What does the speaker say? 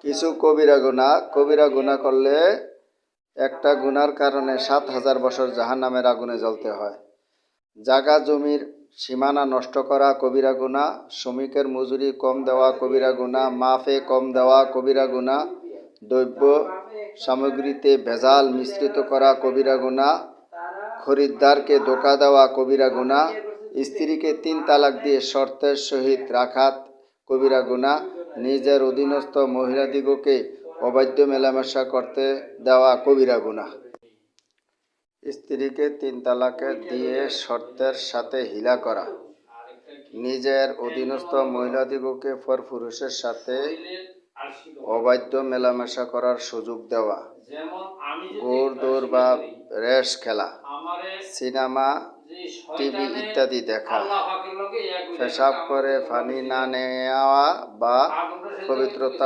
কিছু কবিরা গুনাহ করলে একটা গুনার কারণে 7,000 বছর জাহান্নামের আগুনে জ্বলতে হয়। জাগা জমির সীমানা নষ্ট করা কবিরা গুনাহ, শ্রমিকের মজুরি কম দেওয়া কবিরা গুনাহ, মাফে কম দেওয়া কবিরা গুনাহ, দ্রব্য সামগ্রীতে ভেজাল মিশ্রিত করা কবিরা গুনাহ, খরিদ্দারকে ধোঁকা দেওয়া কবিরা গুনাহ, স্ত্রীকে 3 তালাক দিয়ে শর্তের সহিত রাখা কবিরা গুনাহ, নিজের অধীনস্থ মহিলাদিগকে অবাধ্য মেলামেশা করতে দেওয়া কবিরা গুনাহ। স্ত্রীকে 3 তালাক দিয়ে শর্তের সাথে হিলা করা, নিজের অধীনস্থ মহিলাদিগকে পরপুরুষের সাথে অবাধ্য মেলামেশা করার সুযোগ দেওয়া, ঘোড় দৌড় বা রেস খেলা, সিনেমা টিভি ইত্যাদি দেখা, পেশাব করে পানি না নেওয়া বা পবিত্রতা